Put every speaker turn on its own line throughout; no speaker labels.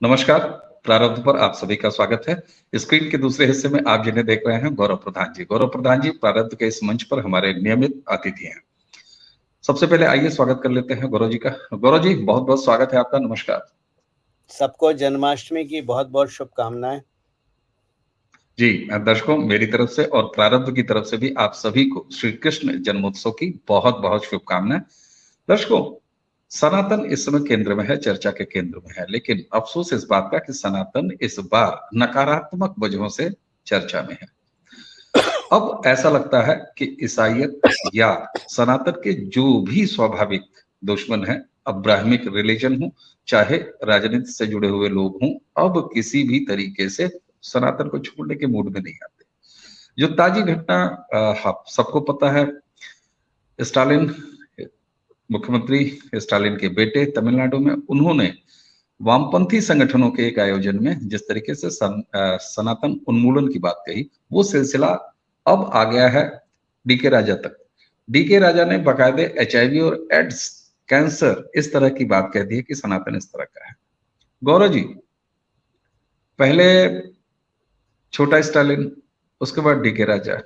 नमस्कार। प्रारब्ध पर आप सभी का स्वागत है। स्क्रीन के दूसरे हिस्से में आप जिन्हें देख रहे हैं गौरव प्रधान जी। गौरव प्रधान जी प्रारब्ध के इस मंच पर हमारे नियमित अतिथि हैं। सबसे पहले आइए स्वागत कर लेते हैं गौरव जी का। गौरव जी बहुत बहुत स्वागत है आपका। नमस्कार।
सबको जन्माष्टमी की बहुत बहुत शुभकामनाएं।
जी दर्शकों मेरी तरफ से और प्रारब्ध की तरफ से भी आप सभी को श्री कृष्ण जन्मोत्सव की बहुत बहुत शुभकामनाएं। दर्शकों सनातन इस समय केंद्र में है, चर्चा के केंद्र में है, लेकिन अफसोस इस बात का कि सनातन इस बार नकारात्मक वजहों से चर्चा में है। अब ऐसा लगता है कि ईसाइयत या सनातन के जो भी स्वाभाविक दुश्मन हैं, अब ब्राह्मिक रिलीजन हो चाहे राजनीति से जुड़े हुए लोग हों, अब किसी भी तरीके से सनातन को छोड़ने के मूड में नहीं आते। जो ताजी घटना सबको पता है, स्टालिन मुख्यमंत्री स्टालिन के बेटे तमिलनाडु में उन्होंने वामपंथी संगठनों के एक आयोजन में जिस तरीके से सनातन उन्मूलन की बात कही, वो सिलसिला अब आ गया है डीके राजा तक। डीके राजा ने बाकायदे एचआईवी और एड्स कैंसर इस तरह की बात कह दी है कि सनातन इस तरह का है। गौरव जी, पहले छोटा स्टालिन, उसके बाद डीके राजा।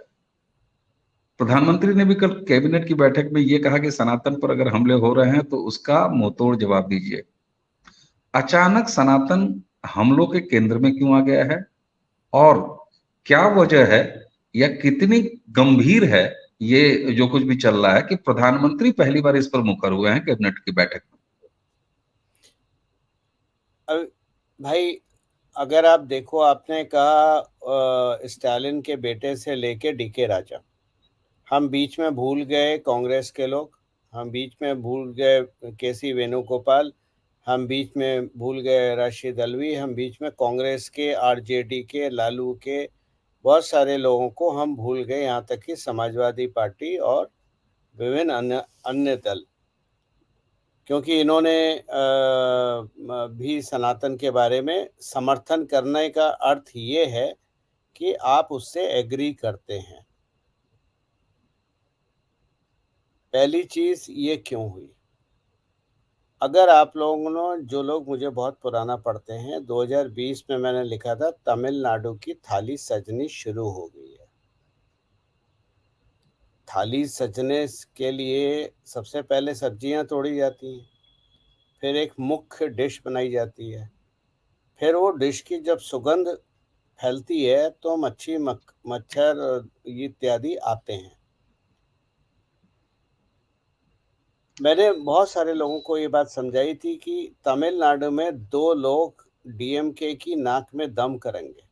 प्रधानमंत्री ने भी कल कैबिनेट की बैठक में ये कहा कि सनातन पर अगर हमले हो रहे हैं तो उसका मुंहतोड़ जवाब दीजिए। अचानक सनातन हमलों के केंद्र में क्यों आ गया है और क्या वजह है या कितनी गंभीर है ये जो कुछ भी चल रहा है कि प्रधानमंत्री पहली बार इस पर मुकर हुए हैं कैबिनेट की बैठक में?
भाई अगर आप देखो, आपने कहा स्टालिन के बेटे से लेके डीके राजा, हम बीच में भूल गए कांग्रेस के लोग, हम बीच में भूल गए केसी वेणुगोपाल, हम बीच में भूल गए राशिद अल्वी, हम बीच में कांग्रेस के, आरजेडी के, लालू के, बहुत सारे लोगों को हम भूल गए, यहाँ तक कि समाजवादी पार्टी और विभिन्न अन्य अन्य दल, क्योंकि इन्होंने भी सनातन के बारे में समर्थन करने का अर्थ ये है कि आप उससे एग्री करते हैं। पहली चीज ये क्यों हुई? अगर आप लोगों ने, जो लोग मुझे बहुत पुराना पढ़ते हैं, 2020 में मैंने लिखा था तमिलनाडु की थाली सजनी शुरू हो गई है। थाली सजने के लिए सबसे पहले सब्जियां तोड़ी जाती हैं, फिर एक मुख्य डिश बनाई जाती है, फिर वो डिश की जब सुगंध फैलती है तो मच्छी मच्छर इत्यादि आते हैं। मैंने बहुत सारे लोगों को ये बात समझाई थी कि तमिलनाडु में 2 लोग डीएमके की नाक में दम करेंगे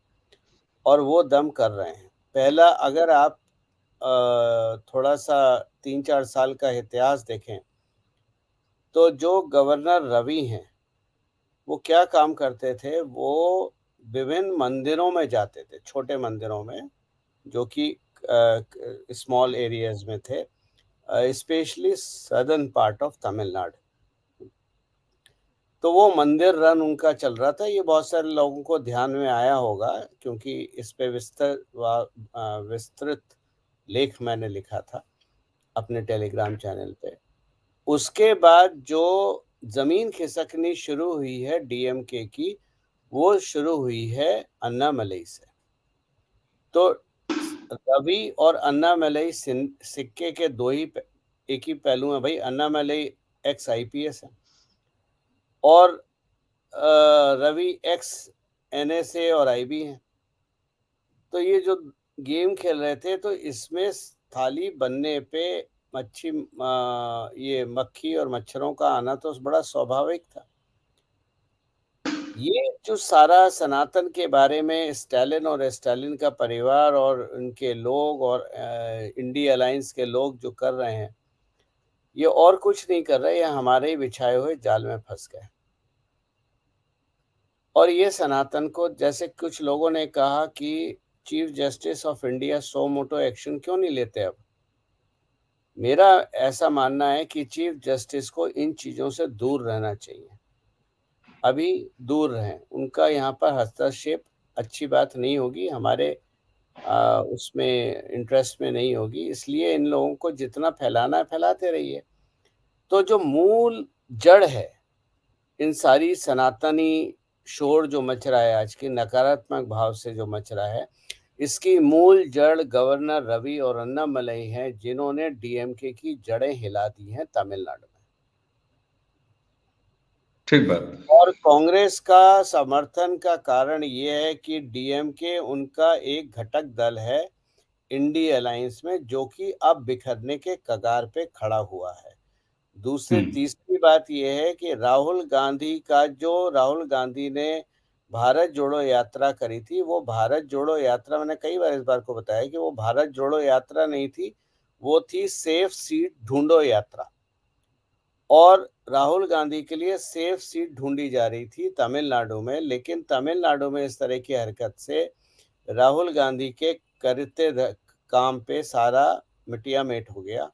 और वो दम कर रहे हैं। पहला, अगर आप थोड़ा सा 3-4 साल का इतिहास देखें तो जो गवर्नर रवि हैं वो क्या काम करते थे, वो विभिन्न मंदिरों में जाते थे, छोटे मंदिरों में जो कि स्मॉल एरियाज में थे, specially southern part of Tamil Nadu. तो वो मंदिर रन उनका चल रहा था। ये बहुत सारे लोगों को ध्यान में आया होगा क्योंकि इस पे विस्तृत लेख मैंने लिखा था अपने टेलीग्राम चैनल पे। उसके बाद जो जमीन खिसकनी शुरू हुई है डीएमके की, वो शुरू हुई है अन्नामलई से। तो रवि और अन्नामलई सिक्के के एक ही पहलू हैं भाई। अन्नामलई एक्स आईपीएस है और रवि एक्स एनएसए और आईबी है। तो ये जो गेम खेल रहे थे, तो इसमें थाली बनने पे ये मक्खी और मच्छरों का आना तो बड़ा स्वाभाविक था। ये जो सारा सनातन के बारे में स्टालिन और स्टालिन का परिवार और उनके लोग और इंडिया अलायंस के लोग जो कर रहे हैं, ये और कुछ नहीं कर रहे, ये हमारे ही बिछाए हुए जाल में फंस गए। और ये सनातन को, जैसे कुछ लोगों ने कहा कि chief justice of India suo motu action क्यों नहीं लेते अब? मेरा ऐसा मानना है कि चीफ जस्टिस को इन चीज़ों से दूर रहना चाहिए, अभी दूर रहें। उनका यहाँ पर हस्तक्षेप अच्छी बात नहीं होगी, हमारे उसमें इंटरेस्ट में नहीं होगी, इसलिए इन लोगों को जितना फैलाना है फैलाते रहिए। तो जो मूल जड़ है इन सारी सनातनी शोर जो मच रहा है, आज की नकारात्मक भाव से जो मच रहा है, इसकी मूल जड़ गवर्नर रवि और अन्नामलई हैं, जिन्होंने डीएमके की जड़ें हिला दी हैं तमिलनाडु में।
ठीक बात।
और कांग्रेस का समर्थन का कारण ये है कि डीएमके उनका एक घटक दल है इंडी अलायंस में, जो कि अब बिखरने के कगार पे खड़ा हुआ है।
हम्म।
तीसरी बात यह है कि राहुल गांधी ने भारत जोड़ो यात्रा करी थी, वो भारत जोड़ो यात्रा, मैंने कई बार इस बार को बताया कि वो भारत जोड़ो यात्रा नहीं थी, वो थी सेफ सीट ढूंढो यात्रा। और राहुल गांधी के लिए सेफ सीट ढूंढी जा रही थी तमिलनाडु में, लेकिन तमिलनाडु में इस तरह की हरकत से राहुल गांधी के काम पे सारा मिटिया मेट हो गया,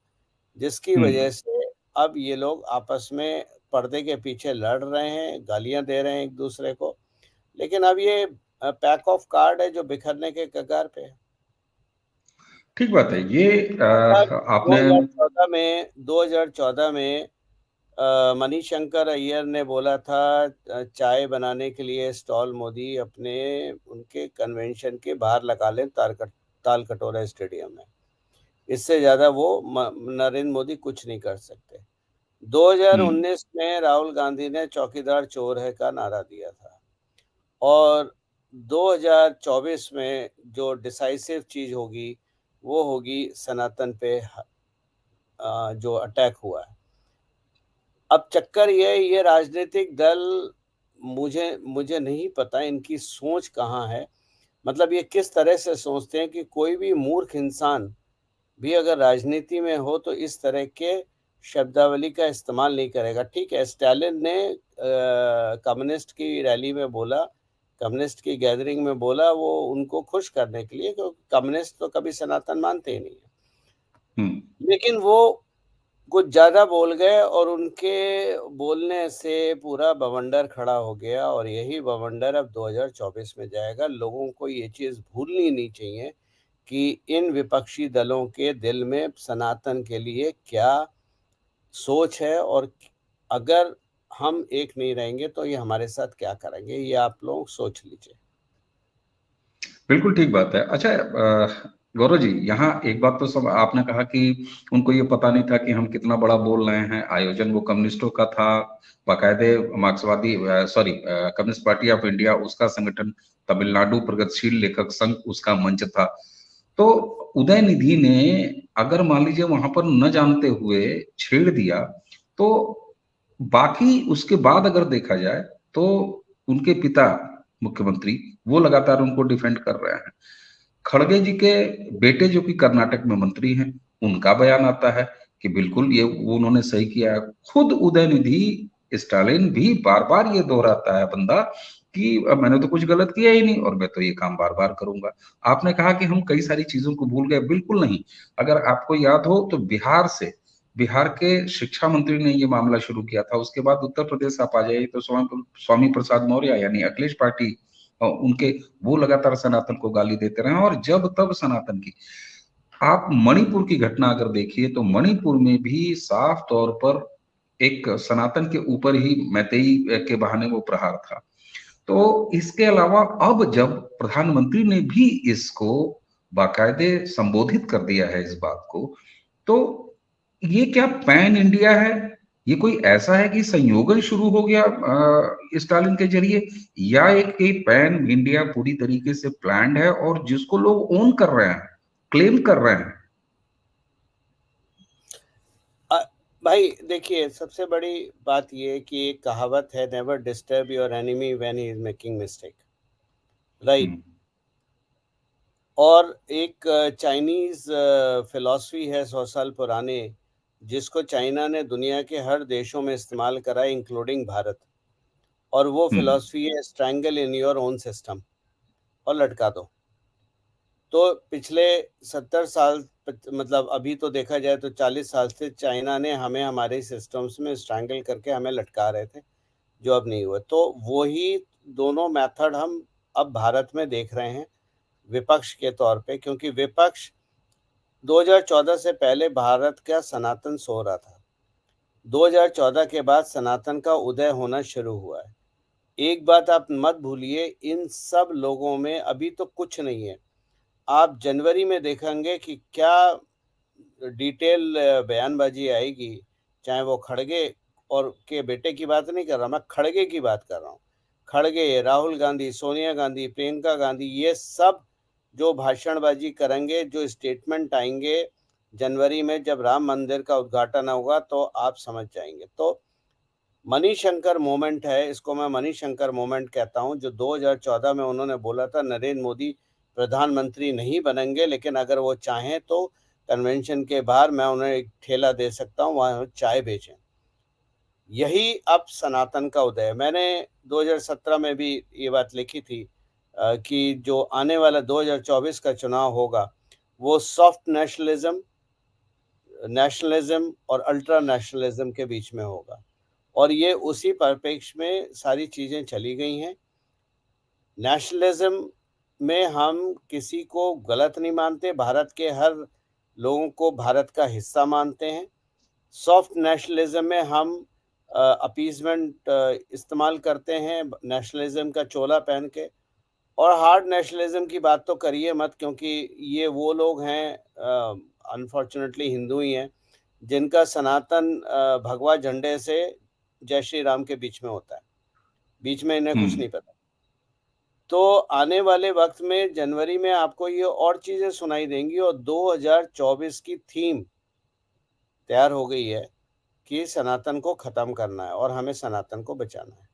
जिसकी वजह
हम्म।
से अब ये लोग आपस में पर्दे के पीछे लड़ रहे हैं, गालियां दे रहे हैं एक दूसरे को। लेकिन अब ये पैक ऑफ कार्ड है जो बिखरने के कगार पे है।
ठीक बात है ये।
मतलब
आपने।
2014 में मणिशंकर अय्यर ने बोला था चाय बनाने के लिए स्टॉल मोदी अपने उनके कन्वेंशन के बाहर लगा लें, ताल कटोरा स्टेडियम में। इससे ज़्यादा वो नरेंद्र मोदी कुछ नहीं कर सकते।
हम्म।
2019 में राहुल गांधी ने चौकीदार चोर है का नारा दिया था। और 2024 में जो डिसाइसिव चीज़ होगी, वो होगी सनातन पे जो अटैक हुआ है। अब चक्कर ये राजनीतिक दल, मुझे मुझे नहीं पता इनकी सोच कहाँ है। मतलब ये किस तरह से सोचते हैं कि कोई भी मूर्ख इंसान भी अगर राजनीति में हो तो इस तरह के शब्दावली का इस्तेमाल नहीं करेगा। ठीक है, स्टालिन ने कम्युनिस्ट की रैली में बोला, कम्युनिस्ट की गैदरिंग में बोला, वो उनको खुश करने के लिए, क्योंकि कम्युनिस्ट तो कभी सनातन मानते ही नहीं है।
हम्म।
लेकिन वो कुछ ज़्यादा बोल गए और उनके बोलने से पूरा बवंडर खड़ा हो गया, और यही बवंडर अब 2024 में जाएगा। लोगों को ये चीज़ भूलनी नहीं चाहिए कि इन विपक्षी दलों के दिल में सनातन के लिए क्या सोच है, और अगर हम एक नहीं रहेंगे तो ये हमारे साथ क्या करेंगे, ये आप लोग सोच लीजिए।
बिल्कुल ठीक बात है। अच्छा, गौरव जी, यहाँ एक बात तो सब आपने कहा कि उनको ये पता नहीं था कि हम कितना बड़ा बोल रहे हैं। आयोजन वो कम्युनिस्टों का था, बाकायदे मार्क्सवादी, sorry, communist party of India उसका संगठन, तमिलनाडु प्रगतिशील लेखक संघ उसका मंच था। तो उदय निधि ने अगर मान लीजिए वहां पर न जानते हुए छेड़ दिया, तो बाकी उसके बाद अगर देखा जाए तो उनके पिता मुख्यमंत्री वो लगातार उनको डिफेंड कर रहे हैं। खड़गे जी के बेटे जो कि कर्नाटक में मंत्री हैं, उनका बयान आता है कि बिल्कुल ये वो उन्होंने सही किया है। खुद उदयनिधि स्टालिन भी बार बार ये दोहराता है बंदा कि मैंने तो कुछ गलत किया ही नहीं और मैं तो ये काम बार बार करूंगा। आपने कहा कि हम कई सारी चीजों को भूल गए, बिल्कुल नहीं। अगर आपको याद हो तो बिहार के शिक्षा मंत्री ने ये मामला शुरू किया था। उसके बाद उत्तर प्रदेश आप आ जाइए तो स्वामी प्रसाद मौर्य यानी अखिलेश पार्टी, उनके, वो लगातार सनातन को गाली देते रहे और जब तब सनातन की। आप मणिपुर की घटना अगर देखिए तो मणिपुर में भी साफ तौर पर एक सनातन के ऊपर ही मैतेई के बहाने वो प्रहार था। तो इसके अलावा अब जब प्रधानमंत्री ने भी इसको बाकायदे संबोधित कर दिया है इस बात को, तो ये क्या पैन इंडिया है? ये कोई ऐसा है कि संयोगन शुरू हो गया स्टालिन के जरिए, या एक पैन इंडिया पूरी तरीके से प्लान्ड है और जिसको लोग ओन कर रहे हैं, क्लेम कर रहे हैं?
अ, भाई देखिए, सबसे बड़ी बात ये है कि एक कहावत है, never disturb your enemy when he is making mistake, right.
Hmm.
और एक चाइनीज फिलॉसफी है 100 साल पुराने, जिसको चाइना ने दुनिया के हर देशों में इस्तेमाल करा है, इंक्लूडिंग भारत। और वो
हम्म।
फिलॉसफी है, strangle in your own system, और लटका दो। तो पिछले 70 साल, मतलब अभी तो देखा जाए तो 40 साल से चाइना ने हमें हमारे सिस्टम्स में स्ट्रैंगल करके हमें लटका रहे थे, जो अब नहीं हुआ। तो वही दोनों मेथड हम अब भारत में देख रहे हैं विपक्ष के तौर पे, क्योंकि विपक्ष 2014 से पहले भारत का सनातन सो रहा था। 2014 के बाद सनातन का उदय होना शुरू हुआ है। एक बात आप मत भूलिए, इन सब लोगों में अभी तो कुछ नहीं है। आप जनवरी में देखेंगे कि क्या डिटेल बयानबाजी आएगी, चाहे वो खड़गे और के बेटे की बात नहीं कर रहा, मैं खड़गे की बात कर रहा हूँ। खड़गे, राहुल गांधी, सोनिया गांधी, प्रियंका गांधी, ये सब जो भाषणबाजी करेंगे, जो स्टेटमेंट आएंगे जनवरी में जब राम मंदिर का उद्घाटन होगा, तो आप समझ जाएंगे। तो मणिशंकर मोमेंट है, इसको मैं मणिशंकर मोमेंट कहता हूं, जो 2014 में उन्होंने बोला था नरेंद्र मोदी प्रधानमंत्री नहीं बनेंगे, लेकिन अगर वो चाहें तो कन्वेंशन के बाहर मैं उन्हें एक ठेला दे सकता हूं, वहां चाय बेचें। यही अब सनातन का उदय है। मैंने 2017 में भी ये बात लिखी थी कि जो आने वाला 2024 का चुनाव होगा वो सॉफ्ट नेशनलिज्म और अल्ट्रा नेशनलिज्म के बीच में होगा, और ये उसी परिप्रेक्ष्य में सारी चीज़ें चली गई हैं। नेशनलिज्म में हम किसी को गलत नहीं मानते, भारत के हर लोगों को भारत का हिस्सा मानते हैं। सॉफ्ट नेशनलिज्म में हम अपीजमेंट इस्तेमाल करते हैं नेशनलिज्म का चोला पहन के, और हार्ड नेशनलिज्म की बात तो करिए मत, क्योंकि ये वो लोग हैं, अनफॉर्चुनेटली हिंदू ही हैं, जिनका सनातन भगवा झंडे से जय श्री राम के बीच में होता है, बीच में इन्हें कुछ
हम्म।
नहीं पता। तो आने वाले वक्त में जनवरी में आपको ये और चीजें सुनाई देंगी, और 2024 की थीम तैयार हो गई है कि सनातन को खत्म करना है और हमें सनातन को बचाना है।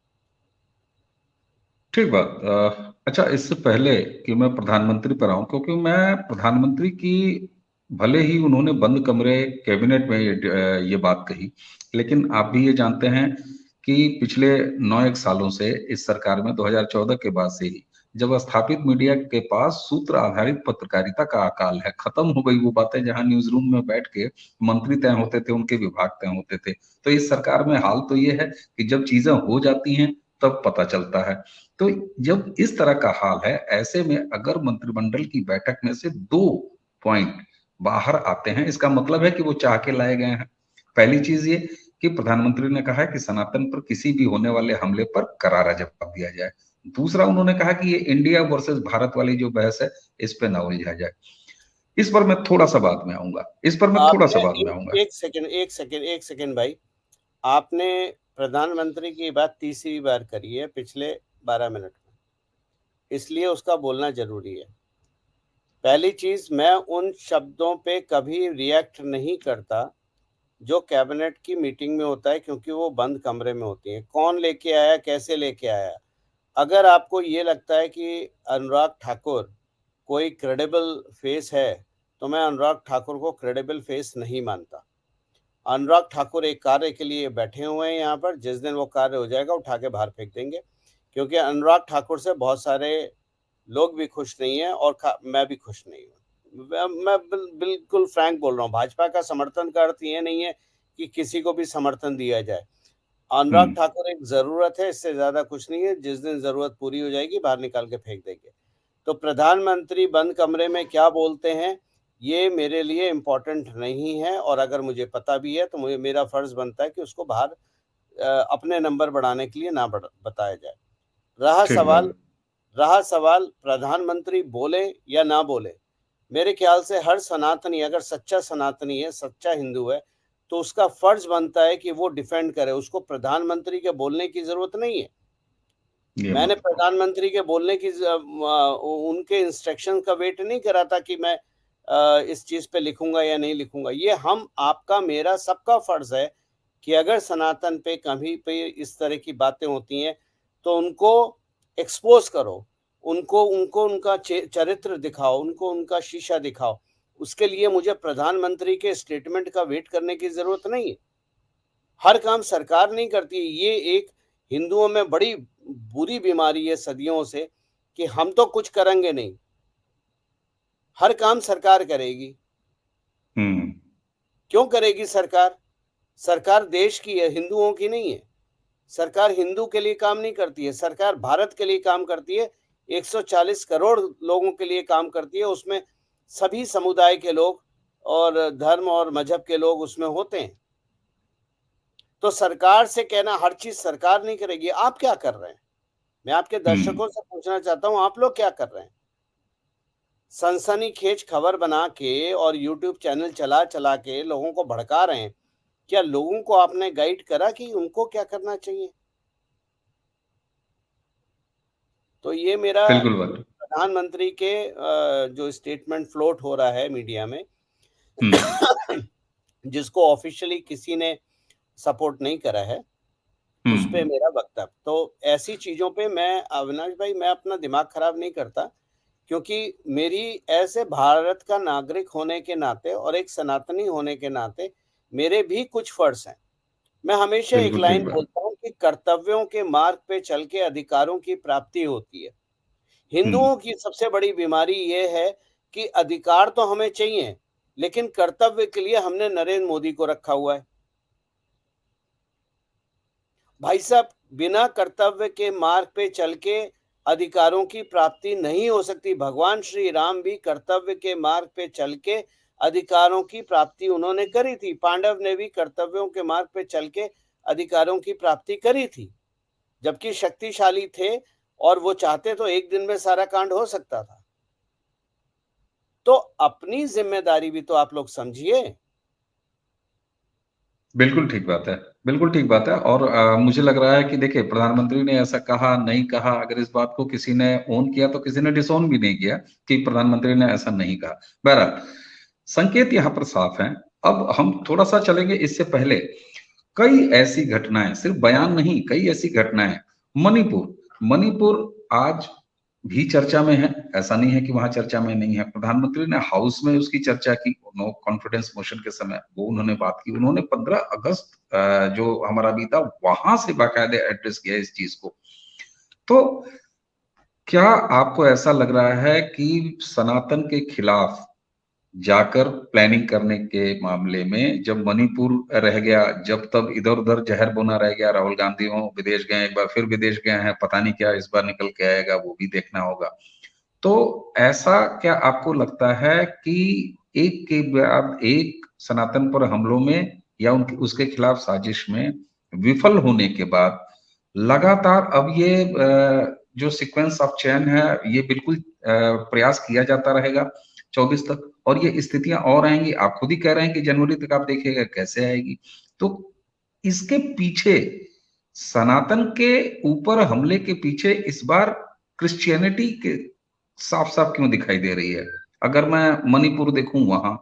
ठीक बात। अच्छा, इससे पहले कि मैं प्रधानमंत्री पर आऊं, क्योंकि मैं प्रधानमंत्री की, भले ही उन्होंने बंद कमरे कैबिनेट में ये बात कही, लेकिन आप भी ये जानते हैं कि पिछले 9 एक सालों से इस सरकार में 2014 के बाद से ही जब स्थापित मीडिया के पास सूत्र आधारित पत्रकारिता का अकाल है, खत्म हो गई वो बातें जहां न्यूज रूम में बैठ के मंत्री तय होते थे, उनके विभाग तय होते थे। तो इस सरकार में हाल तो ये है कि जब चीजें हो जाती हैं तब पता चलता है। तो जब इस तरह का हाल है, ऐसे में अगर मंत्रिमंडल की बैठक में से 2 पॉइंट बाहर आते हैं, इसका मतलब है कि वो चाह के लाए गए हैं। पहली चीज ये कि प्रधानमंत्री ने कहा है कि सनातन पर किसी भी होने वाले हमले पर करारा जवाब दिया जाए। दूसरा, उन्होंने कहा कि ये इंडिया वर्सेस भारत वाली जो बहस है, इस पे ना उलझा जाए। इस पर मैं थोड़ा सा बाद में आऊंगा, इस पर मैं थोड़ा सा
आपने
बाद में आऊंगा।
एक सेकंड भाई, आपने प्रधानमंत्री की बात तीसरी बार करी है पिछले 12 मिनट में, इसलिए उसका बोलना जरूरी है। पहली चीज, मैं उन शब्दों पे कभी रिएक्ट नहीं करता जो कैबिनेट की मीटिंग में होता है, क्योंकि वो बंद कमरे में होती है। कौन लेके आया, कैसे लेके आया। अगर आपको ये लगता है कि अनुराग ठाकुर कोई क्रेडिबल फेस है, तो मैं अनुराग ठाकुर को क्रेडिबल फेस नहीं मानता। अनुराग ठाकुर एक कार्य के लिए बैठे हुए हैं यहाँ पर, जिस दिन वो कार्य हो जाएगा उठा के बाहर फेंक देंगे, क्योंकि अनुराग ठाकुर से बहुत सारे लोग भी खुश नहीं है, और मैं भी खुश नहीं हूँ। मैं बिल्कुल फ्रैंक बोल रहा हूँ। भाजपा का समर्थन का अर्थ ये नहीं है कि किसी को भी समर्थन दिया जाए। अनुराग
हम्म।
ठाकुर एक जरूरत है, इससे ज्यादा कुछ नहीं है। जिस दिन जरूरत पूरी हो जाएगी बाहर निकाल के फेंक देंगे। तो प्रधानमंत्री बंद कमरे में क्या बोलते हैं ये मेरे लिए इम्पोर्टेंट नहीं है, और अगर मुझे पता भी है तो मुझे, मेरा फर्ज बनता है कि उसको बाहर अपने नंबर बढ़ाने के लिए ना बताया जाए। रहा
ठीक
सवाल
बात।
रहा सवाल प्रधानमंत्री बोले या ना बोले, मेरे ख्याल से हर सनातनी, अगर सच्चा सनातनी है, सच्चा हिंदू है, तो उसका फर्ज बनता है कि वो डिफेंड करे। उसको प्रधानमंत्री के बोलने की जरूरत नहीं है।
ये
मैंने
मत कहो।
प्रधानमंत्री के बोलने की उनके इंस्ट्रक्शन का वेट नहीं करा था कि मैं इस चीज पे लिखूंगा या नहीं लिखूंगा। ये हम, आपका, मेरा, सबका फर्ज है कि अगर सनातन पे कभी पे इस तरह की बातें होती हैं तो उनको एक्सपोज करो, उनको उनको उनका चरित्र दिखाओ, उनको उनका शीशा दिखाओ। उसके लिए मुझे प्रधानमंत्री के स्टेटमेंट का वेट करने की जरूरत नहीं है। हर काम सरकार नहीं करती। ये एक हिंदुओं में बड़ी बुरी बीमारी है सदियों से, कि हम तो कुछ करेंगे नहीं, हर काम सरकार करेगी।
हम्म।
क्यों करेगी सरकार? सरकार देश की है, हिंदुओं की नहीं है। सरकार हिंदू के लिए काम नहीं करती है, सरकार भारत के लिए काम करती है। 140 करोड़ लोगों के लिए काम करती है, उसमें सभी समुदाय के लोग और धर्म और मजहब के लोग उसमें होते हैं। तो सरकार से कहना हर चीज सरकार नहीं करेगी, आप क्या कर रहे हैं? मैं आपके दर्शकों से पूछना चाहता हूँ, आप लोग क्या कर रहे हैं? सनसनीखेज खबर बना के और यूट्यूब चैनल चला-चला के लोगों को भड़का रहे हैं। क्या लोगों को आपने गाइड करा कि उनको क्या करना चाहिए? तो ये मेरा
बिल्कुल बात।
प्रधानमंत्री के जो स्टेटमेंट फ्लोट हो रहा है मीडिया में,
हम्म।
जिसको ऑफ़िशियली किसी ने सपोर्ट नहीं करा है, उस पे
हम्म।
मेरा वक्तव्य। तो ऐसी चीज़ों पे मैं अविनाश भाई मैं अपना दिमाग खराब नहीं करता, क्योंकि मेरी ऐसे भारत का नागरिक होने के नाते और एक सनातनी होने के नाते मेरे भी कुछ फ़र्ज़ हैं। मैं हमेशा एक
बिल्कुल ठीक
लाइन
बात।
बोलता हूँ कि कर्तव्यों के मार्ग पे चल के अधिकारों की प्राप्ति होती है।
हम्म।
हिंदुओं की सबसे बड़ी बीमारी ये है कि अधिकार तो हमें चाहिए, लेकिन कर्तव्य के लिए हमने नरेंद्र मोदी को रखा हुआ है। भाई साहब, बिना कर्तव्य के मार्ग पे चल के अधिकारों की प्राप्ति नहीं हो सकती। भगवान श्री राम भी कर्तव्य के मार्ग पे चल के अधिकारों की प्राप्ति उन्होंने करी थी। पांडव ने भी कर्तव्यों के मार्ग पे चल के अधिकारों की प्राप्ति करी थी, जबकि शक्तिशाली थे और वो चाहते तो एक दिन में सारा कांड हो सकता था। तो अपनी जिम्मेदारी भी तो आप लोग समझिए।
बिल्कुल ठीक बात है। बिल्कुल ठीक बात है। और मुझे लग रहा है कि देखिए, प्रधानमंत्री ने ऐसा कहा, नहीं कहा, अगर इस बात को किसी ने ओन किया तो किसी ने डिसोन भी नहीं किया कि प्रधानमंत्री ने ऐसा नहीं कहा। बहरहाल, संकेत यहाँ पर साफ हैं। अब हम थोड़ा-सा चलेंगे इससे पहले, कई ऐसी घटनाएँ, सिर्फ बयान नहीं, कई ऐसी घटनाएँ, मणिपुर, मणिपुर आज भी चर्चा में है, ऐसा नहीं है कि वहाँ चर्चा में नहीं है। प्रधानमंत्री ने हाउस में उसकी चर्चा की, नो कॉन्फिडेंस मोशन के समय वो उन्होंने बात की। उन्होंने 15 अगस्त जो हमारा बीता, वहां से बाकायदे एड्रेस किया इस चीज को। तो क्या आपको ऐसा लग रहा है कि सनातन के खिलाफ जाकर प्लानिंग करने के मामले में, जब मणिपुर रह गया, जब तब इधर-उधर जहर बोना रह गया, राहुल गांधी हो विदेश गए, एक बार फिर विदेश गए हैं, पता नहीं क्या इस बार निकल के आएगा, वो भी देखना होगा। तो ऐसा क्या आपको लगता है कि एक के बाद एक सनातन पर हमलों में या उनके उसके खिलाफ साजिश में विफल होने के बाद लगातार अब ये जो सीक्वेंस ऑफ चेन है, ये बिल्कुल प्रयास किया जाता रहेगा 24 तक, और ये स्थितियां और आएंगी? आप खुद ही कह रहे हैं कि जनवरी तक आप देखिएगा कैसे आएगी। तो इसके पीछे, सनातन के ऊपर हमले के पीछे इस बार क्रिश्चियनिटी के साफ साफ क्यों दिखाई दे रही है? अगर मैं मणिपुर देखूं वहां,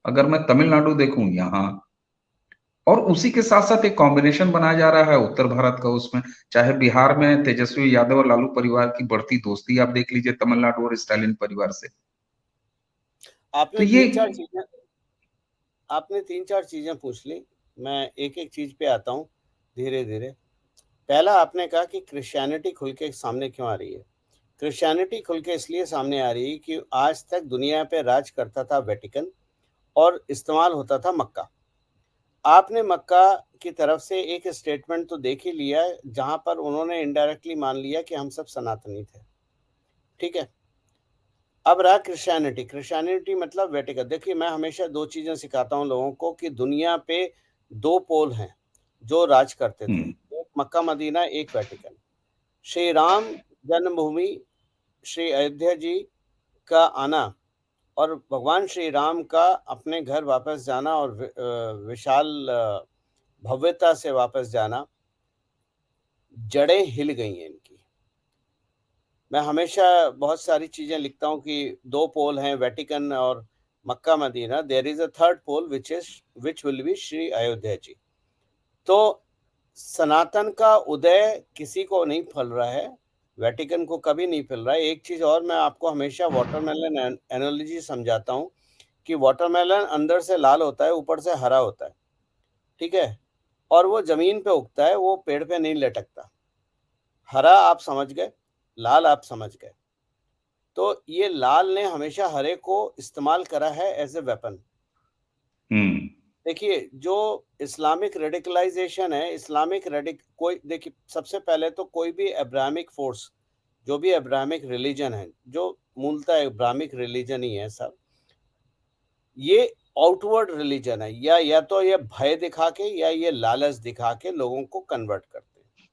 अगर मैं तमिलनाडु देखूं यहाँ, और उसी के साथ साथ एक कॉम्बिनेशन बनाया जा रहा है उत्तर भारत का, उसमें चाहे बिहार में तेजस्वी यादव और लालू परिवार की बढ़ती दोस्ती आप देख लीजिए, तमिलनाडु और स्टालिन परिवार से। तो
आपने
ये
तीन चार चीजें आपने 3-4 चीजें पूछ ली। मैं एक-एक चीज पे आता हूँ धीरे-धीरे। पहला, आपने कहा कि क्रिश्चियनिटी खुल के सामने क्यों आ रही है? क्रिश्चियनिटी खुल के इसलिए सामने आ रही है कि आज तक दुनिया पे राज करता था वेटिकन और इस्तेमाल होता था मक्का। आपने मक्का की तरफ से एक स्टेटमेंट तो देख ही लिया है, जहाँ पर उन्होंने इनडायरेक्टली मान लिया कि हम सब सनातनी थे। ठीक है? अब रहा क्रिश्चियनिटी। क्रिश्चियनिटी मतलब वेटिकन। देखिए, मैं हमेशा 2 चीज़ें सिखाता हूँ लोगों को कि दुनिया पे 2 पोल हैं, जो राज करते थे।
हम्म।
एक मक्का मदीना, एक वेटिकन। श्री राम जन्मभूमि, श्री अयोध्या जी का आना और भगवान श्री राम का अपने घर वापस जाना और विशाल भव्यता से वापस जाना, जड़ें हिल गई हैं इनकी। मैं हमेशा बहुत सारी चीज़ें लिखता हूँ कि 2 पोल हैं, वेटिकन और मक्का मदीना। There is a third pole which will be Shri Ayodhya ji. तो सनातन का उदय किसी को नहीं फल रहा है, वेटिकन को कभी नहीं फल रहा है। एक चीज़ और मैं आपको हमेशा वाटरमेलन एनालॉजी समझाता हूँ कि वाटरमेलन अंदर से लाल होता है, ऊपर से हरा होता है, ठीक है? और वो ज़मीन पे उगता है, वो पेड़ पे नहीं लटकता। हरा आप समझ गए, लाल आप समझ गए। तो ये लाल ने हमेशा हरे को इस्तेमाल करा है एज़ अ वेपन।
हम्म।
देखिए, जो इस्लामिक रेडिकलाइज़ेशन है, इस्लामिक रेडिक कोई देखिए, सबसे पहले तो कोई भी अब्राहमिक फ़ोर्स, जो भी अब्राहमिक रिलीजन है, जो मूलतः अब्राहमिक रिलीजन ही है सब, ये आउटवर्ड रिलीजन है, या तो ये भय दिखा के या ये लालच दिखा के लोगों को कन्वर्ट करते हैं।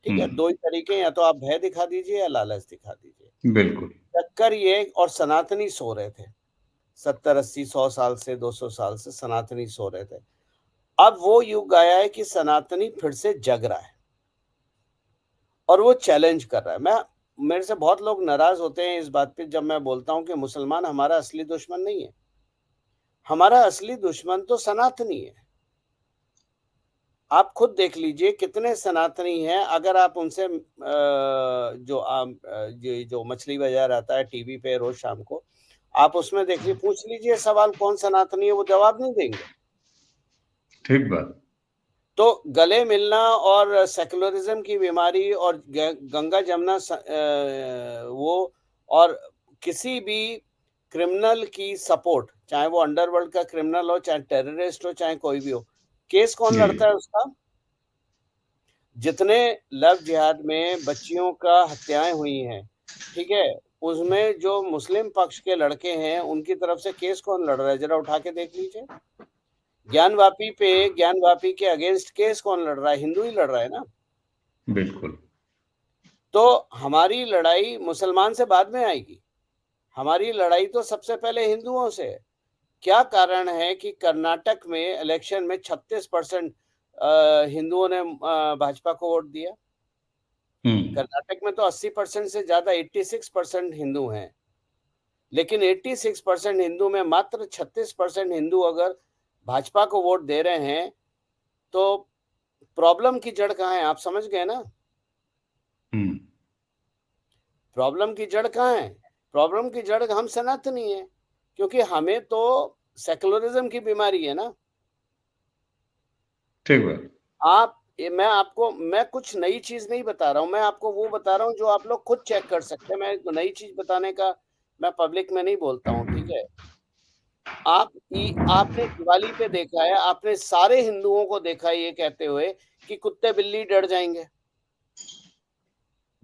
ठीक है, दो ही तरीके, या तो आप भय दिखा दीजिए या लालच दिखा दीजिए।
बिल्कुल।
चक्कर ये, और सनातनी सो रहे थे 70-80-100 साल से, 200 साल से सनातनी सो रहे थे। अब वो युग आया है कि सनातनी फिर से जग रहा है और वो चैलेंज कर रहा है। मेरे से बहुत लोग नाराज होते हैं इस बात पे जब मैं बोलता हूँ कि मुसलमान हमारा असली दुश्मन नहीं है। हमारा असली दुश्मन तो सनातनी है। आप खुद देख लीजिए कितने सनातनी हैं। अगर आप उनसे ये जो मछली बाजार आता है टीवी पे रोज शाम को, आप उसमें देखिए, पूछ लीजिए सवाल कौन सनातनी है, वो जवाब नहीं देंगे।
ठीक बात।
तो गले मिलना और सेकुलरिज्म की बीमारी और गंगा जमुना वो, और किसी भी क्रिमिनल की सपोर्ट, चाहे वो अंडरवर्ल्ड का क्रिमिनल हो, चाहे टेररिस्ट हो, चाहे कोई भी हो, केस कौन
जी।
लड़ता है उसका? जितने लव जिहाद में बच्चियों का हत्याएं हुई हैं, ठीक है, उसमें जो मुस्लिम पक्ष के लड़के हैं उनकी तरफ से केस कौन लड़ रहा है, जरा उठा के देख लीजिए। ज्ञानवापी के अगेंस्ट केस कौन लड़ रहा है? हिंदू ही लड़ रहा है ना।
बिल्कुल।
तो हमारी लड़ाई मुसलमान से बाद में आएगी, हमारी लड़ाई तो सबसे पहले हिंदुओं से है। क्या कारण है कि कर्नाटक में इलेक्शन में 36% हिंदुओं ने भाजपा को वोट दिया? कर्नाटक में तो 80% से ज्यादा 86% हिंदू हैं, लेकिन 86% हिंदू में मात्र 36% हिंदू अगर भाजपा को वोट दे रहे हैं, तो प्रॉब्लम की जड़ कहाँ है? आप समझ गए ना? प्रॉब्लम की जड़ कहाँ है? प्रॉब्लम की जड़ हम सनातनी है, क्योंकि हमें तो सेकुलरिज्म की बीमारी है ना।
ठीक बात।
मैं कुछ नई चीज नहीं बता रहा हूँ, मैं आपको वो बता रहा हूँ जो आप लोग खुद चेक कर सकते हैं। मैं नई चीज बताने का मैं पब्लिक में नहीं बोलता हूँ, ठीक है। आपने दिवाली पे देखा है, आपने सारे हिंदुओं को देखा है ये कहते हुए कि कुत्ते बिल्ली डर जाएंगे।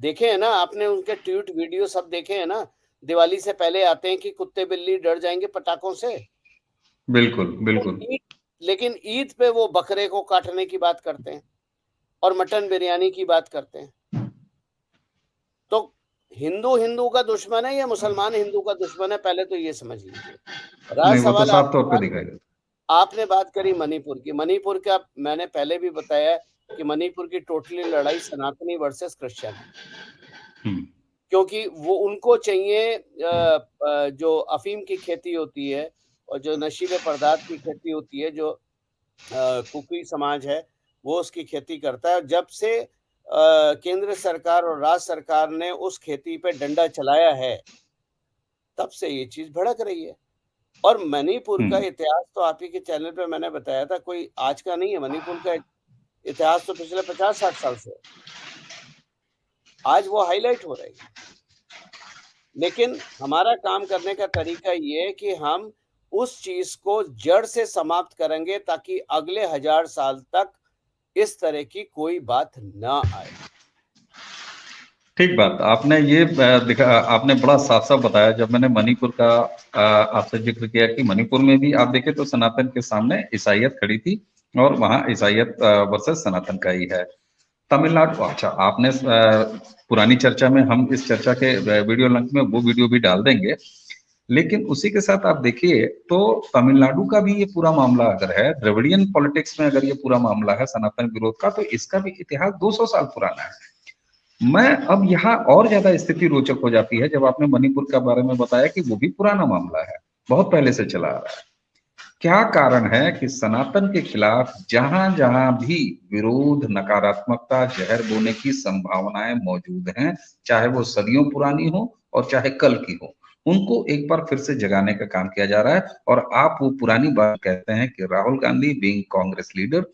देखे है ना आपने? उनके ट्वीट वीडियो सब देखे है ना? दिवाली से पहले आते हैं कि कुत्ते बिल्ली डर जाएंगे पटाखों से।
बिल्कुल, बिल्कुल।
लेकिन ईद पे वो बकरे को काटने की बात करते हैं और मटन बिरयानी की बात करते हैं। तो हिंदू हिंदू का दुश्मन है या मुसलमान हिंदू का दुश्मन है, पहले तो ये समझ लीजिए। रहा
नहीं, वो तो
सवाल
साफ तौर पे दिखाई देता
आपने बात करी मणिपुर की। मणिपुर का मैंने पहले भी बताया कि मणिपुर की टोटली लड़ाई सनातनी वर्सेस क्रिश्चियन है,
है।
क्योंकि वो उनको चाहिए जो अफीम की खेती होती है और जो नशीले पदार्थ की खेती होती है, जो कुकी समाज है वो उसकी खेती करता है। जब से केंद्र सरकार और राज्य सरकार ने उस खेती पे डंडा चलाया है, तब से ये चीज भड़क रही है। और मणिपुर का इतिहास तो आप ही के चैनल पे मैंने बताया था, कोई आज का नहीं है। मणिपुर का इतिहास तो पिछले 50-60 साल से है। आज वो हाईलाइट हो रही है, लेकिन हमारा काम करने का तरीका ये है कि हम उस चीज को जड़ से समाप्त करेंगे ताकि अगले 1000 साल तक इस तरह की कोई बात ना आए।
ठीक बात। आपने ये आपने बड़ा साफ-साफ बताया। जब मैंने मणिपुर का आपसे ज़िक्र किया कि मणिपुर में भी आप देखें तो सनातन के सामने ईसाईयत खड़ी थी और वहाँ ईसाईयत वर्सेस सनातन का ही है। तमिलनाडु, अच्छा, आपने पुरानी चर्चा में हम इस चर्चा के वीडियो लिंक में वो वीडियो भी डाल देंगे। लेकिन उसी के साथ आप देखिए तो तमिलनाडु का भी ये पूरा मामला अगर है, द्रविडियन पॉलिटिक्स में अगर ये पूरा मामला है सनातन विरोध का, तो इसका भी इतिहास 200 साल पुराना है। मैं अब यहाँ और ज्यादा स्थिति रोचक हो जाती है जब आपने मणिपुर के बारे में बताया कि वो भी पुराना मामला है, बहुत पहले से चला आ रहा है। क्या कारण है कि सनातन के खिलाफ जहां जहां भी विरोध, नकारात्मकता, जहर बोने की संभावनाएं मौजूद हैं, चाहे वो सदियों पुरानी हो और चाहे कल की हो, उनको एक बार फिर से जगाने का काम किया जा रहा है। और आप वो पुरानी बात कहते हैं कि राहुल गांधी बीइंग कांग्रेस लीडर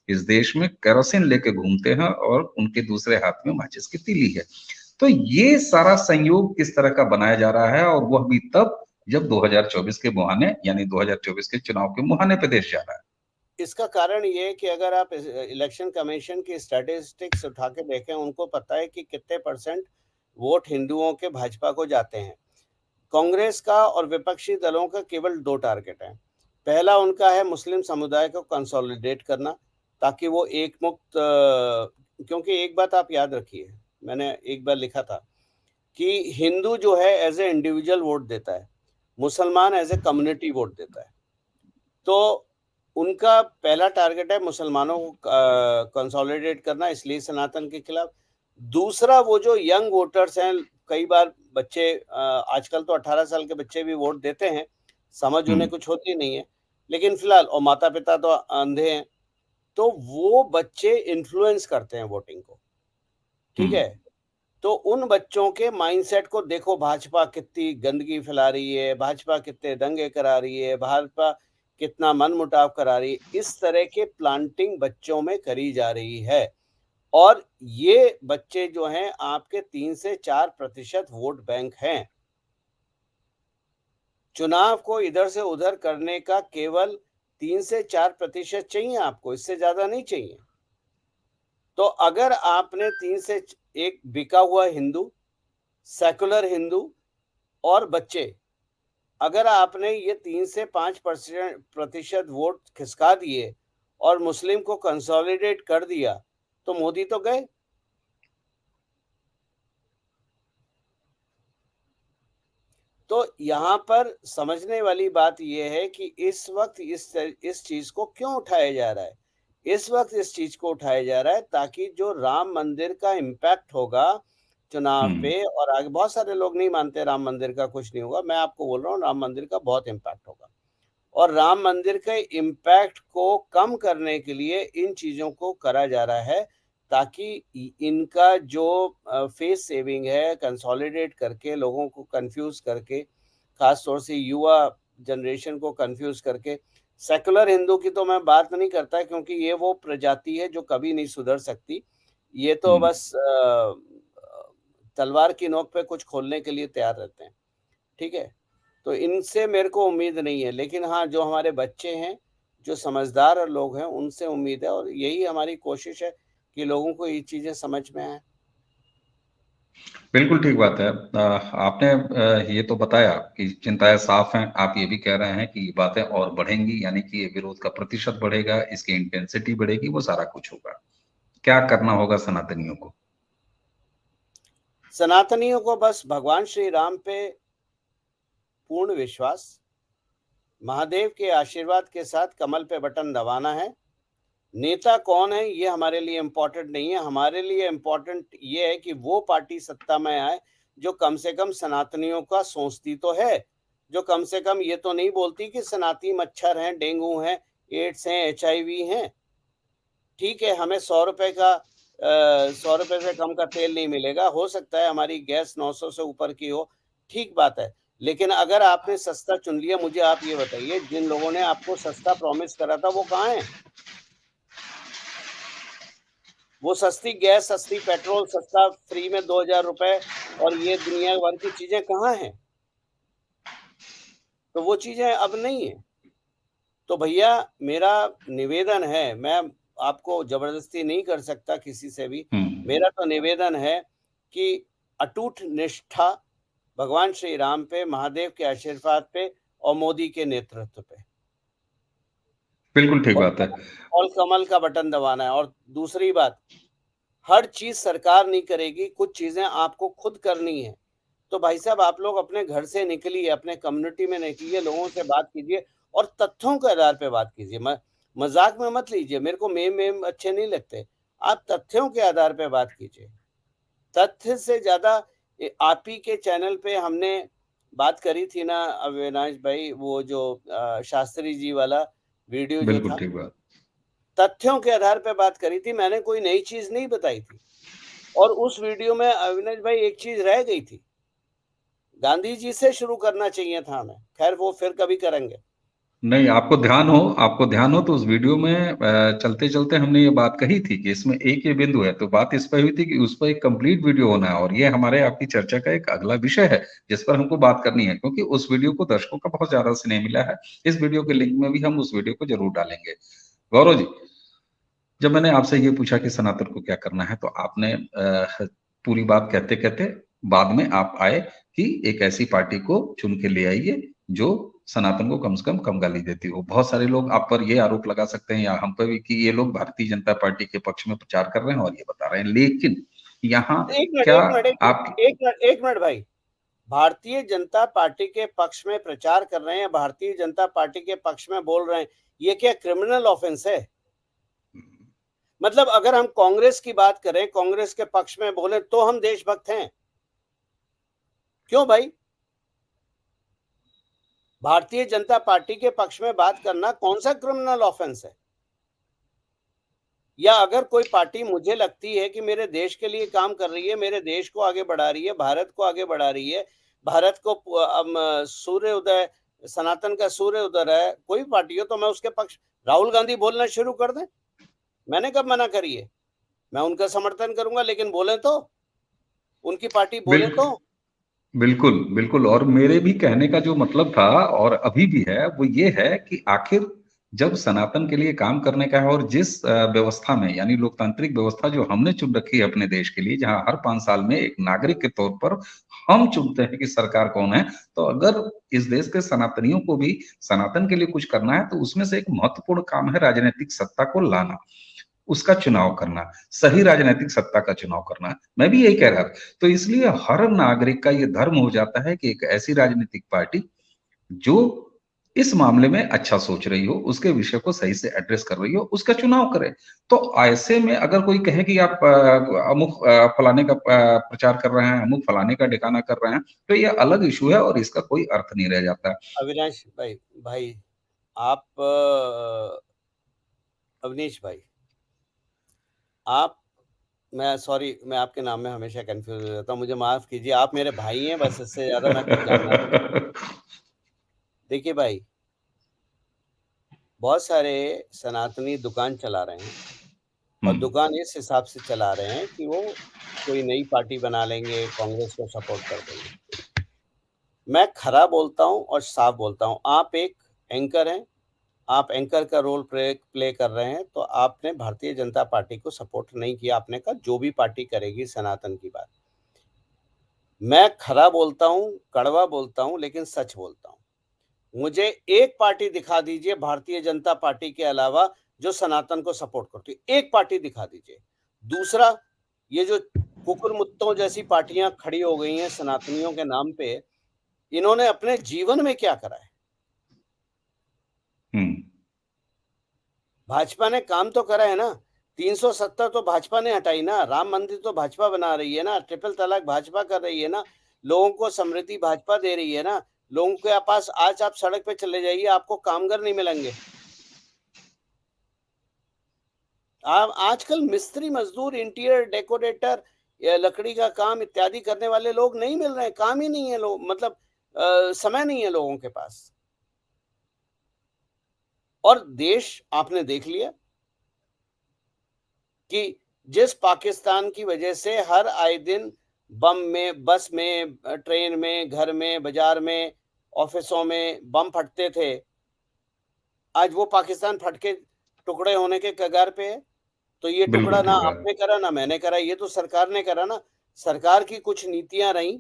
इस देश में केरोसिन लेके घूमते हैं और उनके दूसरे हाथ में माचिस की तीली है। तो ये सारा संयोग किस तरह का बनाया जा रहा है, और वह भी तब जब 2024 के मुहाने, यानी 2024 के चुनाव के मुहाने पे देश जा रहा है।
इसका कारण ये है कि अगर आप इलेक्शन कमीशन की स्टैटिस्टिक्स उठा के देखें, उनको पता है कि कितने परसेंट वोट हिंदुओं के भाजपा को जाते हैं। कांग्रेस का और विपक्षी दलों का केवल 2 टारगेट है। पहला उनका है मुस्लिम समुदाय को कंसोलिडेट करना, ताकि वो एक मुक्त क्योंकि एक बात आप याद रखिए, मैंने एक बार लिखा था कि हिंदू जो है एज ए इंडिविजुअल वोट देता है, मुसलमान एज ए कम्युनिटी वोट देता है। तो उनका पहला टारगेट है मुसलमानों को कंसोलिडेट करना, इसलिए सनातन के खिलाफ। दूसरा, वो जो यंग वोटर्स हैं, कई बार बच्चे, आजकल तो 18 साल के बच्चे भी वोट देते हैं, समझ उन्हें कुछ होती नहीं है, लेकिन फिलहाल, और माता पिता तो अंधे हैं, तो वो बच्चे इन्फ्लुएंस करते हैं वोटिंग को, ठीक है? तो उन बच्चों के माइंडसेट को देखो, भाजपा कितनी गंदगी फैला रही है, भाजपा कितने दंगे करा रही है, भाजपा कितना मनमुटाव करा रही है, इस तरह के प्लांटिंग बच्चों में करी जा रही है। और ये बच्चे जो हैं आपके 3 से 4% वोट बैंक हैं। चुनाव को इधर से उधर करने का केवल 3 से 4% चाहिए आपको, इससे ज्यादा नहीं चाहिए। तो अगर आपने 3 से एक बिका हुआ हिंदू, सेकुलर हिंदू और बच्चे, अगर आपने ये 3 से 5% वोट खिसका दिए और मुस्लिम को कंसोलिडेट कर दिया, तो मोदी तो गए। तो यहाँ पर समझने वाली बात यह है कि इस वक्त इस चीज को क्यों उठाया जा रहा है। इस वक्त इस चीज को उठाया जा रहा है ताकि जो राम मंदिर का इम्पैक्ट होगा चुनाव पे, और आगे बहुत सारे लोग नहीं मानते राम मंदिर का कुछ नहीं होगा, मैं आपको बोल रहा हूँ राम मंदिर का बहुत इम्पैक्ट होगा। और राम मंदिर के इम्पैक्ट को कम करने के लिए इन चीजों को करा जा रहा है, ताकि इनका जो फेस सेविंग है, कंसोलिडेट करके लोगों को कंफ्यूज करके, खास तौर से युवा जनरेशन को कंफ्यूज करके। सेकुलर हिंदू की तो मैं बात नहीं करता, क्योंकि ये वो प्रजाति है जो कभी नहीं सुधर सकती। ये तो बस तलवार की नोक पे कुछ खोलने के लिए तैयार रहते हैं, ठीक है? तो इनसे मेरे को उम्मीद नहीं है, लेकिन हाँ, जो हमारे बच्चे हैं, जो समझदार लोग हैं, उनसे उम्मीद है, और यही हमारी कोशिश है कि लोगों को ये चीजें समझ में आए।
बिल्कुल ठीक बात है। आपने ये तो बताया कि चिंताएं साफ हैं। आप ये भी कह रहे हैं कि ये बातें और बढ़ेंगी, यानी कि ये विरोध का प्रतिशत बढ़ेगा, इसकी इंटेंसिटी बढ़ेगी, वो सारा कुछ होगा। क्या करना होगा सनातनियों को?
सनातनियों को बस भगवान श्री राम पे पूर्ण विश्वास, महादेव के आशीर्वाद के साथ कमल पे बटन दबाना है। नेता कौन है ये हमारे लिए इम्पोर्टेंट नहीं है। हमारे लिए इम्पोर्टेंट ये है कि वो पार्टी सत्ता में आए जो कम से कम सनातनियों का सोचती तो है, जो कम से कम ये तो नहीं बोलती कि सनाती मच्छर हैं, डेंगू हैं, एड्स हैं, HIV हैं। ठीक है, हमें 100 रुपए का 100 रुपए से कम का तेल नहीं मिलेगा, हो सकता है हमारी गैस 900 से ऊपर की हो, ठीक बात है। लेकिन अगर आपने सस्ता चुन लिया, मुझे आप ये बताइए, जिन लोगों ने आपको सस्ता प्रॉमिस करा था वो कहाँ है? वो सस्ती गैस, सस्ती पेट्रोल, सस्ता फ्री में 2000 रुपए और ये दुनिया भर की चीजें कहाँ हैं? तो वो चीजें अब नहीं है। तो भैया, मेरा निवेदन है, मैं आपको जबरदस्ती नहीं कर सकता किसी से भी। मेरा तो निवेदन है कि अटूट निष्ठा भगवान श्री राम पे, महादेव के आशीर्वाद पे और मोदी के नेतृत्व पे,
बिल्कुल ठीक बात है।
और कमल का बटन दबाना है। और दूसरी बात, हर चीज सरकार नहीं करेगी, कुछ चीजें आपको खुद करनी है। तो भाई साहब, आप लोग अपने घर से निकलिए, अपने कम्युनिटी में निकलिए, लोगों से बात कीजिए और तथ्यों के आधार पे बात कीजिए। मजाक में मत लीजिए, मेरे को मेम अच्छे नहीं लगते। आप तथ्यों के आधार पे बात कीजिए। तथ्य से ज्यादा, आप ही के चैनल पे हमने बात करी थी ना अविनाश भाई, वो जो शास्त्री जी वाला वीडियो जो
बिल्कुल
था,
ठीक बात।
तथ्यों के आधार पे बात करी थी, मैंने कोई नई चीज नहीं बताई थी। और उस वीडियो में अविनाश भाई एक चीज रह गई थी, गांधी जी से शुरू करना चाहिए था हमें। खैर, वो फिर कभी करेंगे।
नहीं, आपको ध्यान हो तो उस वीडियो में चलते चलते हमने ये बात कही थी कि इसमें एक ये बिंदु है, तो बात इस पर हुई थी कि उस पर एक कंप्लीट वीडियो होना है, और ये हमारे आपकी चर्चा का एक अगला विषय है जिस पर हमको बात करनी है, क्योंकि उस वीडियो को दर्शकों का बहुत ज्यादा स्नेह मिला है। इस वीडियो के लिंक में भी हम उस वीडियो को जरूर डालेंगे। गौरव जी, जब मैंने आपसे ये पूछा कि सनातन को क्या करना है, तो आपने पूरी बात कहते कहते बाद में आप आए कि एक ऐसी पार्टी को चुन के ले आइए जो सनातन को कम से कम गाली देती हो। बहुत सारे लोग आप पर ये आरोप लगा सकते हैं या हम पर भी कि ये लोग भारतीय जनता पार्टी के पक्ष में प्रचार कर रहे हैं और ये बता रहे हैं, लेकिन यहाँ
एक मिनट
क्या
एक मिनट एक
आप
मिनट एक मिनट एक मिनट भाई, भारतीय जनता पार्टी के पक्ष में प्रचार कर रहे हैं, भारतीय जनता पार्टी के पक्ष में बोल रहे हैं, ये क्या क्रिमिनल ऑफेंस है? मतलब अगर हम कांग्रेस की बात करें, कांग्रेस के पक्ष में बोले तो हम देशभक्त हैं, क्यों भाई? भारतीय जनता पार्टी के पक्ष में बात करना कौन सा क्रिमिनल ऑफेंस है? या अगर कोई पार्टी मुझे लगती है कि मेरे देश के लिए काम कर रही है, मेरे देश को आगे बढ़ा रही है, भारत को आगे बढ़ा रही है, भारत को सूर्य उदय, सनातन का सूर्य उदय है, कोई पार्टी हो तो मैं उसके पक्ष। राहुल गांधी बोलना शुरू कर दें, मैंने कब मना करी है? मैं उनका समर्थन करूंगा, लेकिन बोले तो, उनकी पार्टी बोले
बिल्कुल
तो।
बिल्कुल बिल्कुल, और मेरे भी कहने का जो मतलब था और अभी भी है वो ये है कि आखिर जब सनातन के लिए काम करने का है और जिस व्यवस्था में, यानी लोकतांत्रिक व्यवस्था जो हमने चुन रखी है अपने देश के लिए, जहां हर 5 साल में एक नागरिक के तौर पर हम चुनते हैं कि सरकार कौन है, तो अगर इस देश के सनातनियों को भी सनातन के लिए कुछ करना है तो उसमें से एक महत्वपूर्ण काम है राजनीतिक सत्ता को लाना, उसका चुनाव करना, सही राजनीतिक सत्ता का चुनाव करना। मैं भी यही कह रहा था। तो इसलिए हर नागरिक का ये धर्म हो जाता है कि एक ऐसी राजनीतिक पार्टी जो इस मामले में अच्छा सोच रही हो, उसके विषय को सही से एड्रेस कर रही हो, उसका चुनाव करे। तो ऐसे में अगर कोई कहे कि आप अमुक फलाने का प्रचार कर रहे हैं, अमुक फलाने का ठिकाना कर रहे हैं, तो ये अलग इशू है और इसका कोई अर्थ नहीं रह जाता।
अविनाश भाई, भाई आप अवनीश भाई, आप, मैं सॉरी, मैं आपके नाम में हमेशा कंफ्यूज हो जाता हूँ, मुझे माफ कीजिए, आप मेरे भाई हैं, बस इससे ज्यादा मैं कुछ जानना नहीं चाहता। देखिए भाई, बहुत सारे सनातनी दुकान चला रहे हैं, और
हम्म।
दुकान इस हिसाब से चला रहे हैं कि वो कोई नई पार्टी बना लेंगे, कांग्रेस को सपोर्ट कर देंगे। मैं खरा बोलता हूँ और साफ बोलता हूँ, आप एक एंकर हैं, आप एंकर का रोल प्ले कर रहे हैं, तो आपने भारतीय जनता पार्टी को सपोर्ट नहीं किया। आपने कहा जो भी पार्टी करेगी सनातन की बात। मैं खरा बोलता हूँ, कड़वा बोलता हूँ, लेकिन सच बोलता हूँ। मुझे एक पार्टी दिखा दीजिए भारतीय जनता पार्टी के अलावा जो सनातन को सपोर्ट करती है, एक पार्टी दिखा दीजिए। दूसरा, ये जो कुकुरमुत्तों जैसी पार्टियां खड़ी हो गई हैं सनातनियों के नाम पे, इन्होंने अपने जीवन में क्या करा है?
हम्म।
भाजपा ने काम तो करा है ना। 370 तो भाजपा ने हटाई ना, राम मंदिर तो भाजपा बना रही है ना, ट्रिपल तलाक भाजपा कर रही है ना, लोगों को समृद्धि भाजपा दे रही है ना। लोगों के पास आज आप सड़क पे चले जाइए, आपको कामगार नहीं मिलेंगे। आप आजकल मिस्त्री मजदूर, इंटीरियर डेकोरेटर, या लकड़ी का काम इत्यादि करने वाले लोग नहीं मिल रहे हैं, काम ही नहीं है, लोग मतलब समय नहीं है लोगों के पास। और देश आपने देख लिया कि जिस पाकिस्तान की वजह से हर आए दिन बम में, बस में, ट्रेन में, घर में, बाजार में, ऑफिसों में बम फटते थे, आज वो पाकिस्तान फट के टुकड़े होने के कगार पे है। तो ये टुकड़ा
बिल्कुल
ना
ठीक बात
आपने करा ना मैंने करा, ये तो सरकार ने करा ना। सरकार की कुछ नीतियां रही,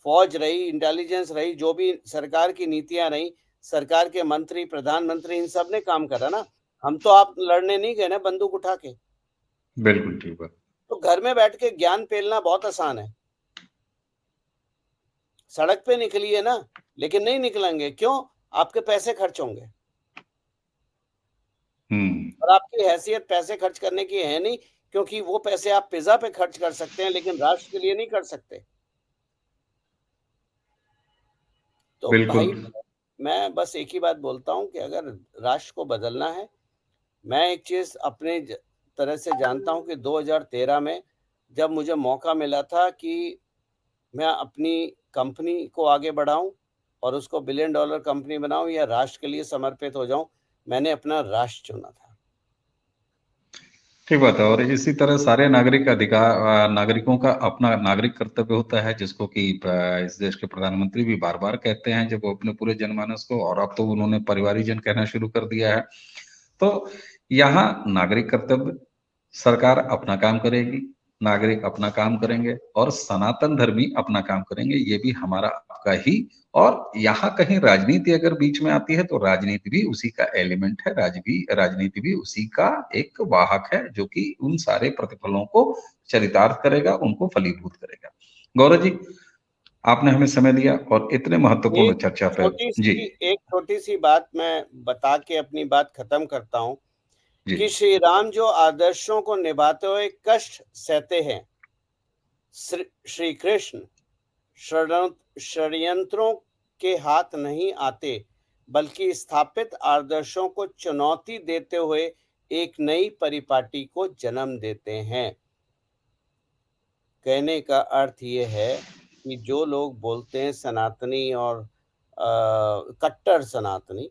फौज रही, इंटेलिजेंस रही, जो भी सरकार की नीतियां रही, सरकार के मंत्री, प्रधानमंत्री, इन सब ने काम करा ना। हम तो आप लड़ने नहीं गए ना बंदूक उठा के।
है, बिल्कुल ठीक बात।
तो घर में बैठ के ज्ञान पेलना बहुत आसान है। सड़क पे निकलिए ना, लेकिन नहीं निकलेंगे, क्यों? आपके पैसे खर्च होंगे,
हम्म।
और आपकी हैसियत पैसे खर्च करने की है नहीं, क्योंकि वो पैसे आप पिज्जा पे खर्च कर सकते हैं, लेकिन राष्ट्र के लिए नहीं कर सकते। तो
बिल्कुल।
भाई, मैं बस एक ही बात बोलता हूँ कि अगर राष्ट्र को बदलना है, मैं एक चीज अपने तरह से जानता हूँ कि 2013 में जब मुझे मौका मिला था कि मैं अपनी कंपनी को आगे बढ़ाऊं और उसको बिलियन डॉलर कंपनी बनाऊं या राष्ट्र के लिए समर्पित हो जाऊं, मैंने अपना राष्ट्र चुना था।
ठीक बात है, और इसी तरह सारे नागरिकों का अपना नागरिक कर्तव्य होता है, जिसको कि इस देश के प्रधानमंत्री भी बार बार कहते हैं जब वो अपने पूरे जनमानस को, और अब तो उन्होंने परिवारीजन कहना शुरू कर दिया है। तो यहाँ नागरिक कर्तव्य, सरकार अपना काम करेगी, नागरिक अपना काम करेंगे और सनातन धर्मी अपना काम करेंगे, ये भी हमारा आपका ही। और यहाँ कहीं राजनीति अगर बीच में आती है तो राजनीति भी उसी का एलिमेंट है, राजनीति भी उसी का एक वाहक है, जो कि उन सारे प्रतिफलों को चरितार्थ करेगा, उनको फलीभूत करेगा। गौरव जी, आपने हमें समय दिया और इतने महत्वपूर्ण चर्चा पे। जी
एक छोटी सी बात मैं बता के अपनी बात खत्म करता हूँ
जी
कि श्री राम जो आदर्शों को निभाते हुए कष्ट सहते हैं, श्री कृष्ण षड्यंत्रों के हाथ नहीं आते, बल्कि स्थापित आदर्शों को चुनौती देते हुए एक नई परिपाटी को जन्म देते हैं। कहने का अर्थ ये है कि जो लोग बोलते हैं सनातनी और कट्टर सनातनी,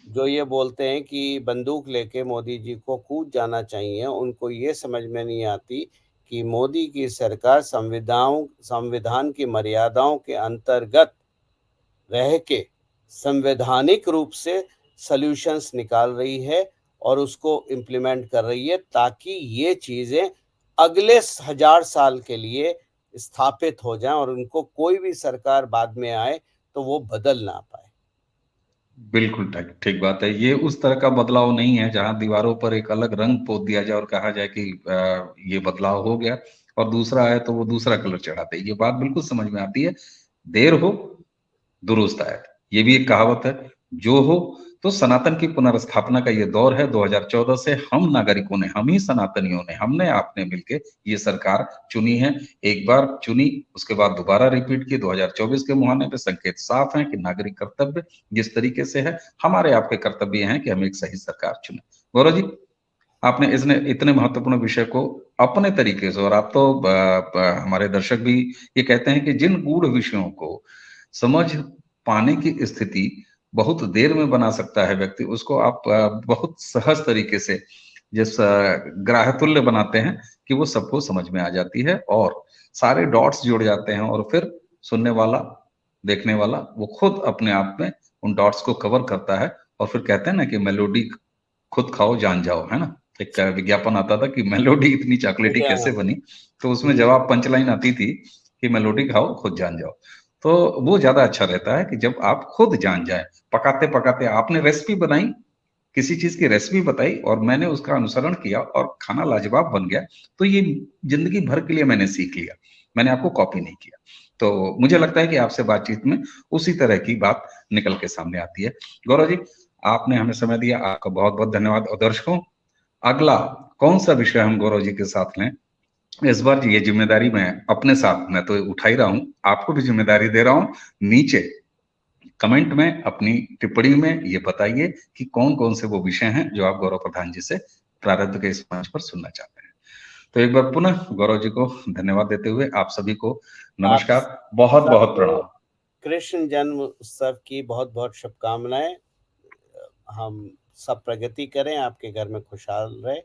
जो ये बोलते हैं कि बंदूक लेके मोदी जी को कूद जाना चाहिए, उनको ये समझ में नहीं आती कि मोदी की सरकार संविधान की मर्यादाओं के अंतर्गत रह के संवैधानिक रूप से सॉल्यूशंस निकाल रही है और उसको इम्प्लीमेंट कर रही है, ताकि ये चीज़ें अगले 1000 साल के लिए स्थापित हो जाएं और उनको कोई भी सरकार बाद में आए तो वो बदल ना पाए।
बिल्कुल ठीक ठीक बात है। ये उस तरह का बदलाव नहीं है जहां दीवारों पर एक अलग रंग पोत दिया जाए और कहा जाए कि ये बदलाव हो गया, और दूसरा है तो वो दूसरा कलर चढ़ाते हैं। ये बात बिल्कुल समझ में आती है। देर हो दुरुस्त आयत, ये भी एक कहावत है। जो हो तो सनातन की पुनर्स्थापना का ये दौर है। 2014 से हम नागरिकों ने, हम ही सनातनियों ने, हमने आपने मिलके ये सरकार चुनी है। एक बार चुनी, उसके बाद दोबारा रिपीट की। 2024 के मुहाने पे संकेत साफ है कि नागरिक कर्तव्य जिस तरीके से है, हमारे आपके कर्तव्य हैं कि हम एक सही सरकार चुने। गौरव जी, आपने इसने इतने महत्वपूर्ण विषय को अपने तरीके से, और आप तो हमारे दर्शक भी ये कहते हैं कि जिन गूढ़ विषयों को समझ पाने की स्थिति बहुत देर में बना सकता है व्यक्ति, उसको आप बहुत सहज तरीके से जिस ग्राह्यतुल्य बनाते हैं कि वो सबको समझ में आ जाती है और सारे डॉट्स जुड़ जाते हैं, और फिर सुनने वाला, देखने वाला, वो खुद अपने आप में उन डॉट्स को कवर करता है। और फिर कहते हैं ना कि मेलोडी खुद खाओ जान जाओ, है ना? एक विज्ञापन आता था कि मेलोडी इतनी चॉकलेटी कैसे बनी, तो उसमें जवाब पंच लाइन आती थी कि मेलोडी खाओ खुद जान जाओ। तो वो ज्यादा अच्छा रहता है कि जब आप खुद जान जाए। पकाते पकाते आपने रेसिपी बनाई, किसी चीज की रेसिपी बताई और मैंने उसका अनुसरण किया और खाना लाजवाब बन गया, तो ये जिंदगी भर के लिए मैंने सीख लिया, मैंने आपको कॉपी नहीं किया। तो मुझे लगता है कि आपसे बातचीत में उसी तरह की बात निकल के सामने आती है। गौरव जी, आपने हमें समय दिया, आपका बहुत बहुत धन्यवाद। और दर्शकों, अगला कौन सा विषय हम गौरव जी के साथ लें, इस बार ये जिम्मेदारी मैं अपने साथ, मैं तो उठा ही रहा हूं, आपको भी जिम्मेदारी दे रहा हूं। नीचे कमेंट में अपनी टिप्पणी में ये बताइए कि कौन कौन से वो विषय हैं जो आप गौरव प्रधान जी से प्रारब्ध के इस मंच पर सुनना चाहते हैं। तो एक बार पुनः गौरव जी को धन्यवाद देते हुए आप सभी को
आप
नमस्कार, बहुत बहुत
सबको
प्रणाम।
कृष्ण जन्म उत्सव की बहुत बहुत शुभकामनाएं। हम सब प्रगति करें, आपके घर में खुशहाल रहे।